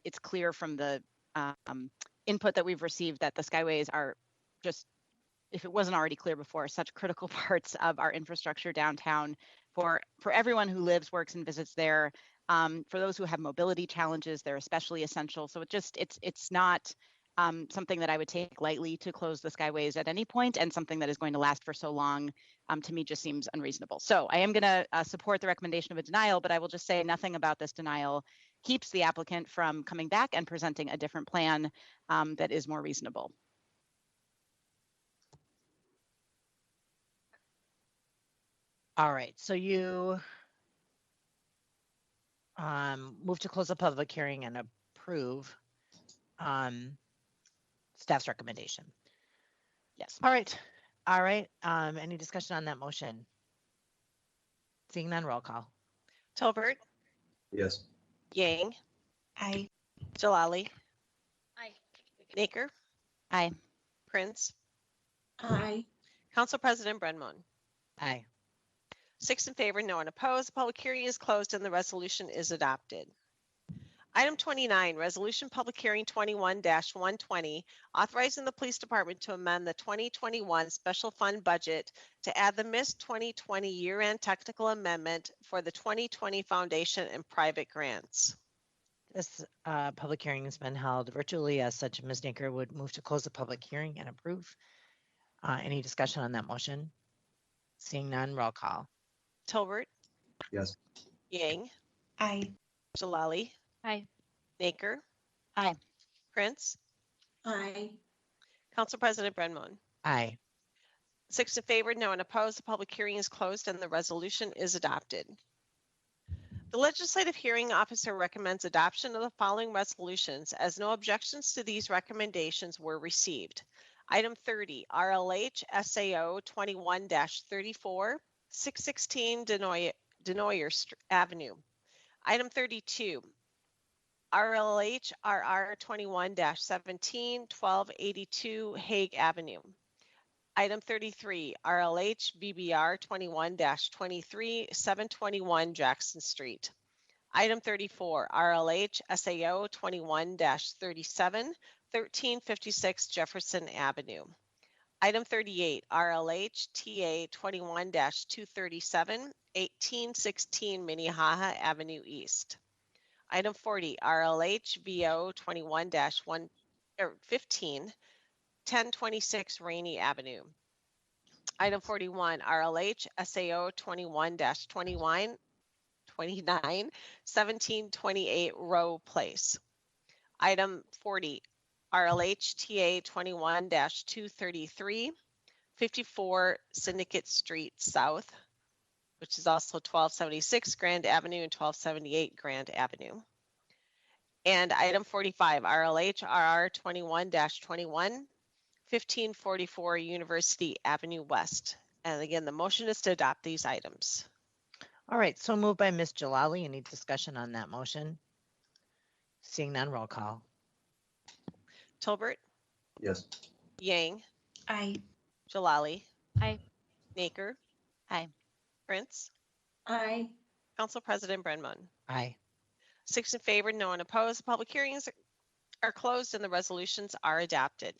C: It's clear from the input that we've received that the Skyways are just, if it wasn't already clear before, such critical parts of our infrastructure downtown for everyone who lives, works, and visits there. For those who have mobility challenges, they're especially essential. So it's not something that I would take lightly to close the Skyways at any point, and something that is going to last for so long, to me just seems unreasonable. So I am going to support the recommendation of a denial, but I will just say nothing about this denial keeps the applicant from coming back and presenting a different plan that is more reasonable.
D: All right, so you move to close the public hearing and approve staff's recommendation.
C: Yes.
D: All right. All right. Any discussion on that motion? Seeing none, roll call.
B: Tolbert,
F: Yes.
B: Yang,
G: Aye.
B: Jalali,
G: Aye.
B: Naker,
C: Aye.
B: Prince,
H: Aye.
B: Council President Brenman.
D: Aye.
B: 6 in favor, no one opposed. The public hearing is closed and the resolution is adopted. Item 29, Resolution Public Hearing 21-120, authorizing the Police Department to amend the 2021 Special Fund Budget to add the missed 2020 year-end technical amendment for the 2020 Foundation and private grants.
D: This public hearing has been held virtually. As such, Ms. Naker would move to close the public hearing and approve. Any discussion on that motion? Seeing none, roll call.
B: Tolbert,
F: Yes.
B: Yang,
G: Aye.
B: Jalali,
C: Aye.
B: Naker,
C: Aye.
B: Prince,
H: Aye.
B: Council President Brenman.
D: Aye.
B: 6 in favor, no one opposed. The public hearing is closed and the resolution is adopted. The Legislative Hearing Officer recommends adoption of the following resolutions as no objections to these recommendations were received. Item 30, RLH SAO 21-34, 616 Denoyer Avenue. Item 32, RLH RR 21-17, 1282 Hague Avenue. Item 33, RLH BBR 21-23, 721 Jackson Street. Item 34, RLH SAO 21-37, 1356 Jefferson Avenue. Item 38, RLH TA 21-237, 1816 Minnehaha Avenue East. Item 40, RLH VO 21-1 15, 1026 Rainy Avenue. Item 41, RLH SAO 21-29, 1728 Row Place. Item 40, RLH TA 21-233, 54 Syndicate Street South, which is also 1276 Grand Avenue and 1278 Grand Avenue. And item 45, RLH RR 21-21, 1544 University Avenue West. And again, the motion is to adopt these items.
D: All right, so moved by Ms. Jalali. Any discussion on that motion? Seeing none, roll call.
B: Tolbert,
F: Yes.
B: Yang,
G: Aye.
B: Jalali.
C: Aye.
B: Naker.
C: Aye.
B: Prince.
H: Aye.
B: Council President Brenman.
D: Aye.
B: 6 in favor, no one opposed. The public hearings are closed and the resolutions are adopted.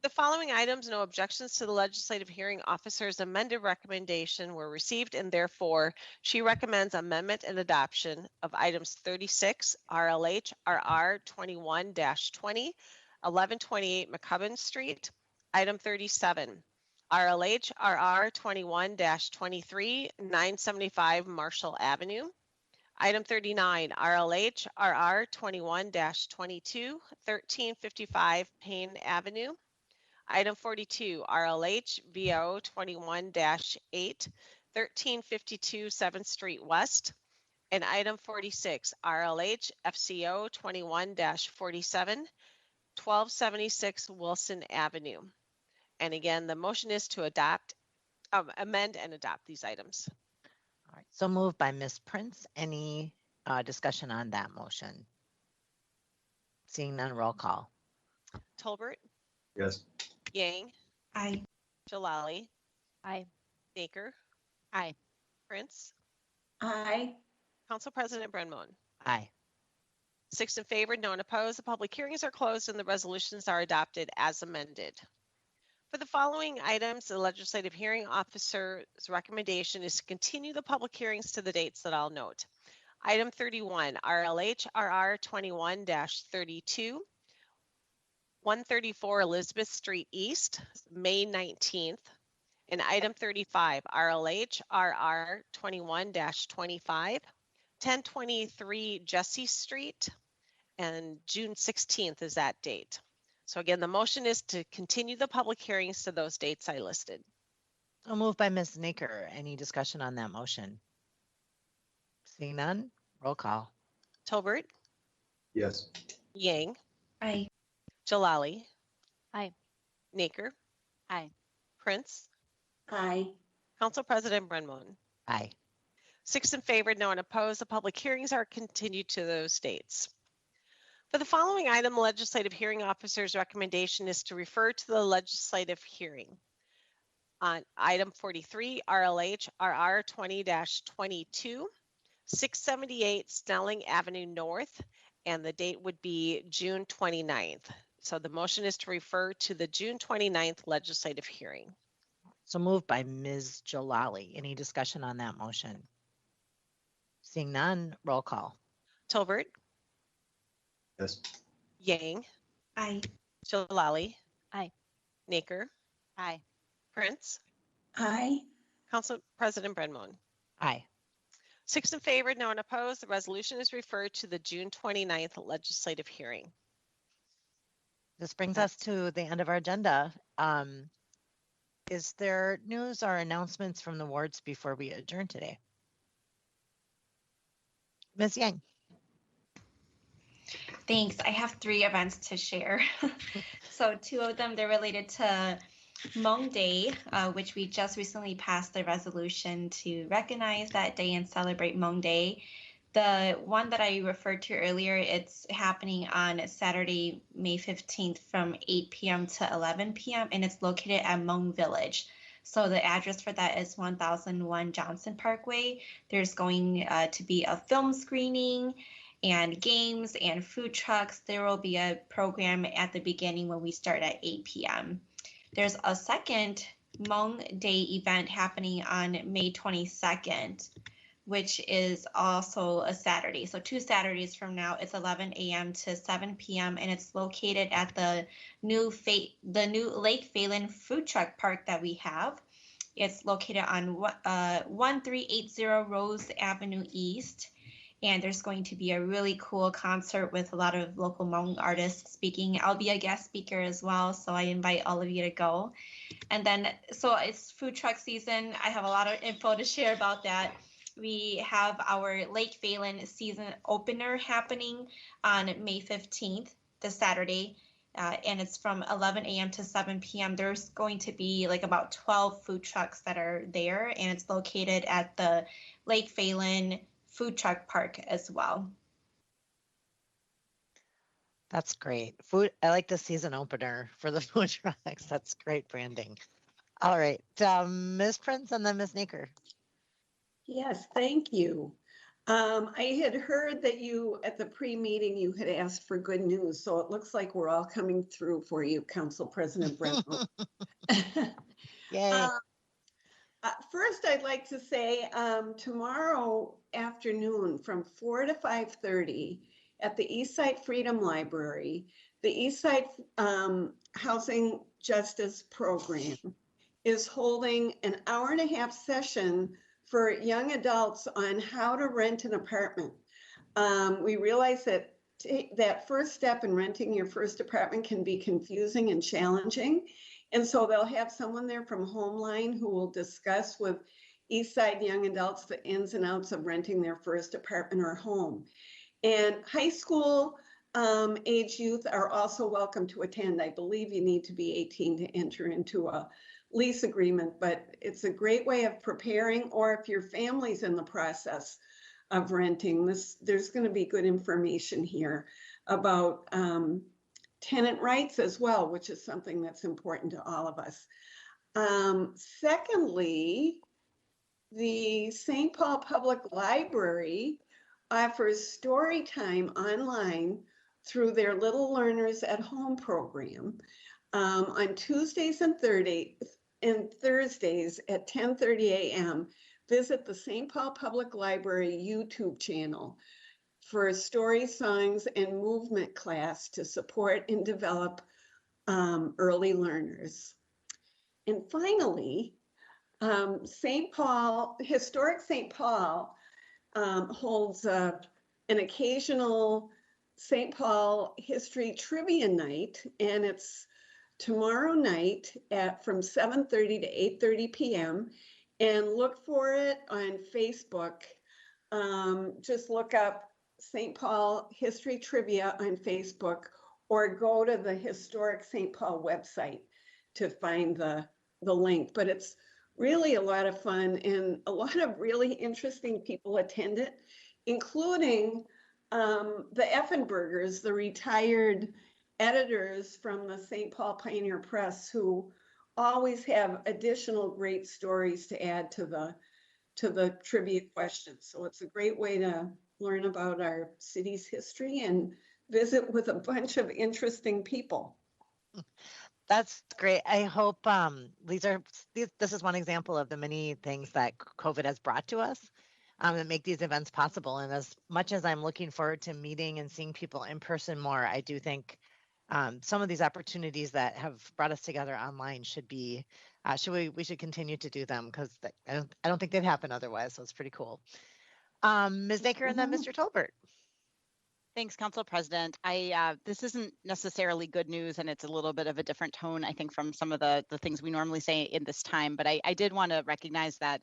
B: The following items, no objections to the legislative hearing officer's amended recommendation were received, and therefore she recommends amendment and adoption of items 36, RLH RR 21-20, 1128 McCubbin Street. Item 37, RLH RR 21-23, 975 Marshall Avenue. Item 39, RLH RR 21-22, 1355 Payne Avenue. Item 42, RLH VO 21-8, 1352 7th Street West. And item 46, RLH FCO 21-47, 1276 Wilson Avenue. And again, the motion is to amend and adopt these items.
D: All right, so moved by Ms. Prince. Any discussion on that motion? Seeing none, roll call.
B: Tolbert,
F: Yes.
B: Yang,
G: Aye.
B: Jalali,
C: Aye.
B: Naker,
C: Aye.
B: Prince,
H: Aye.
B: Council President Brenman.
D: Aye.
B: 6 in favor, no one opposed. The public hearings are closed and the resolutions are adopted as amended. For the following items, the legislative hearing officer's recommendation is to continue the public hearings to the dates that I'll note. Item 31, RLH RR 21-32, 134 Elizabeth Street East, May 19th. And item 35, RLH RR 21-25, 1023 Jesse Street, and June 16th is that date. So again, the motion is to continue the public hearings to those dates I listed.
D: So moved by Ms. Naker. Any discussion on that motion? Seeing none, roll call.
B: Tolbert,
F: Yes.
B: Yang,
G: Aye.
B: Jalali.
C: Aye.
B: Naker.
C: Aye.
B: Prince.
H: Aye.
B: Council President Brenman.
D: Aye.
B: 6 in favor, no one opposed. The public hearings are continued to those dates. For the following item, the legislative hearing officer's recommendation is to refer to the legislative hearing. On item 43, RLH RR 20-22, 678 Snelling Avenue North, and the date would be June 29th. So the motion is to refer to the June 29th legislative hearing.
D: So moved by Ms. Jalali. Any discussion on that motion? Seeing none, roll call.
B: Tolbert,
F: Yes.
B: Yang,
G: Aye.
B: Jalali.
C: Aye.
B: Naker,
C: Aye.
B: Prince,
H: Aye.
B: Council President Brenman.
D: Aye.
B: 6 in favor, no one opposed. The resolution is referred to the June 29th legislative hearing.
D: This brings us to the end of our agenda. Is there news or announcements from the wards before we adjourn today? Ms. Yang.
G: Thanks. I have 3 events to share. So 2 of them, they're related to Hmong Day, which we just recently passed the resolution to recognize that day and celebrate Hmong Day. The one that I referred to earlier, it's happening on Saturday, May 15th from 8 p.m. to 11 p.m. and it's located at Hmong Village. So the address for that is 1001 Johnson Parkway. There's going to be a film screening and games and food trucks. There will be a program at the beginning when we start at 8 p.m. There's a second Hmong Day event happening on May 22nd, which is also a Saturday. So 2 Saturdays from now, it's 11 a.m. to 7 p.m. and it's located at the new Lake Phelan food truck park that we have. It's located on 1380 Rose Avenue East. And there's going to be a really cool concert with a lot of local Hmong artists speaking. I'll be a guest speaker as well, so I invite all of you to go. And then, so it's food truck season. I have a lot of info to share about that. We have our Lake Phelan season opener happening on May 15th, this Saturday, and it's from 11 a.m. to 7 p.m. There's going to be like about 12 food trucks that are there, and it's located at the Lake Phelan food truck park as well.
D: That's great. Food. I like the season opener for the food trucks. That's great branding. All right, Ms. Prince and then Ms. Naker.
H: Yes, thank you. I had heard that you, at the pre-meeting, you had asked for good news. So it looks like we're all coming through for you, Council President Brown.
D: Yay.
H: First, I'd like to say tomorrow afternoon from 4 to 5:30 at the Eastside Freedom Library, the Eastside Housing Justice Program is holding an hour-and-a-half session for young adults on how to rent an apartment. We realize that that first step in renting your first apartment can be confusing and challenging. And so they'll have someone there from Homeline who will discuss with Eastside young adults the ins and outs of renting their first apartment or home. And high school age youth are also welcome to attend. I believe you need to be 18 to enter into a lease agreement, but it's a great way of preparing, or if your family's in the process of renting, there's going to be good information here about tenant rights as well, which is something that's important to all of us. Secondly, the St. Paul Public Library offers story time online through their Little Learners at Home program on Tuesdays and Thursdays at 10:30 a.m. Visit the St. Paul Public Library YouTube channel for a story, songs, and movement class to support and develop early learners. And finally, Historic St. Paul holds an occasional St. Paul History Trivia Night, and it's tomorrow night from 7:30 to 8:30 p.m. And look for it on Facebook. Just look up St. Paul History Trivia on Facebook, or go to the Historic St. Paul website to find the link. But it's really a lot of fun, and a lot of really interesting people attend it, including the Effenbergers, the retired editors from the St. Paul Pioneer Press, who always have additional great stories to add to the trivia questions. So it's a great way to learn about our city's history and visit with a bunch of interesting people.
D: That's great. I hope this is one example of the many things that COVID has brought to us that make these events possible. And as much as I'm looking forward to meeting and seeing people in person more, I do think some of these opportunities that have brought us together online should be, we should continue to do them, because I don't think they'd happen otherwise. So it's pretty cool. Ms. Naker and then Mr. Tolbert.
C: Thanks, Council President. This isn't necessarily good news, and it's a little bit of a different tone, I think, from some of the things we normally say in this time. But I did want to recognize that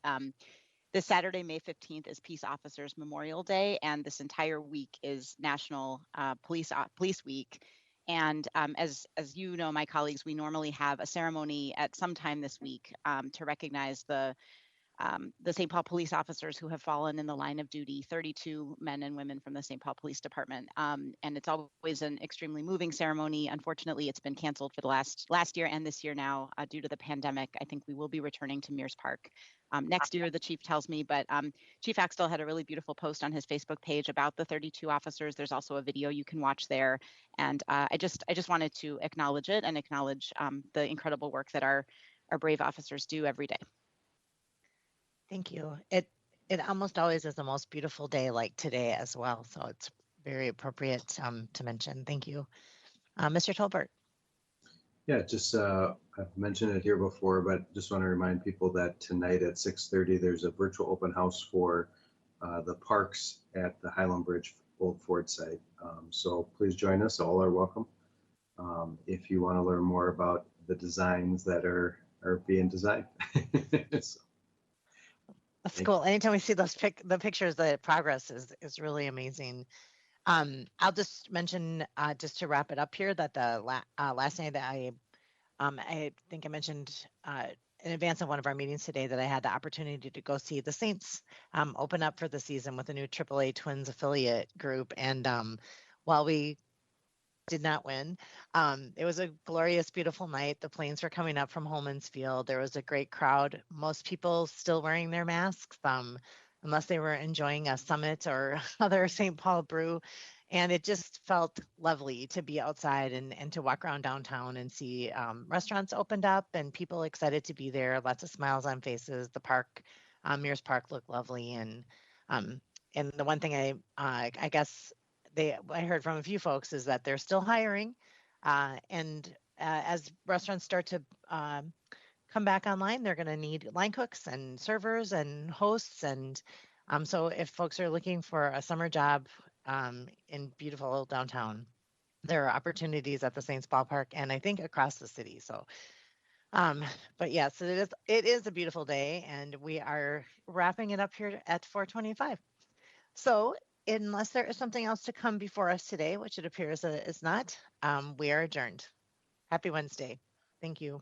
C: this Saturday, May 15th, is Peace Officers Memorial Day, and this entire week is National Police Week. And as you know, my colleagues, we normally have a ceremony at some time this week to recognize the the St. Paul police officers who have fallen in the line of duty, 32 men and women from the St. Paul Police Department. And it's always an extremely moving ceremony. Unfortunately, it's been canceled for the last year and this year now due to the pandemic. I think we will be returning to Mears Park next year, the chief tells me, but Chief Axtell had a really beautiful post on his Facebook page about the 32 officers. There's also a video you can watch there. And I just wanted to acknowledge it and acknowledge the incredible work that our brave officers do every day.
D: Thank you. It almost always is the most beautiful day like today as well. So it's very appropriate to mention. Thank you. Mr. Tolbert.
F: Yeah, just I've mentioned it here before, but just want to remind people that tonight at 6:30 there's a virtual open house for the parks at the Highland Bridge Old Ford site. So please join us. All are welcome. If you want to learn more about the designs that are being designed. So,
D: That's cool. Anytime we see those the pictures, the progress is really amazing. I'll just mention just to wrap it up here that the last night that I think I mentioned in advance of one of our meetings today that I had the opportunity to go see the Saints open up for the season with a new AAA Twins affiliate group. And while we did not win, it was a glorious, beautiful night. The planes were coming up from Holman's Field. There was a great crowd. Most people still wearing their masks, unless they were enjoying a Summit or other St. Paul brew. And it just felt lovely to be outside and to walk around downtown and see restaurants opened up and people excited to be there. Lots of smiles on faces. The park, Mears Park, looked lovely. And the one thing I guess I heard from a few folks is that they're still hiring, and as restaurants start to come back online, they're going to need line cooks and servers and hosts. And so if folks are looking for a summer job in beautiful downtown, there are opportunities at the Saints Ballpark and I think across the city. So, but yes, it is a beautiful day, and we are wrapping it up here at 4:25. So unless there is something else to come before us today, which it appears that it is not, we are adjourned. Happy Wednesday. Thank you.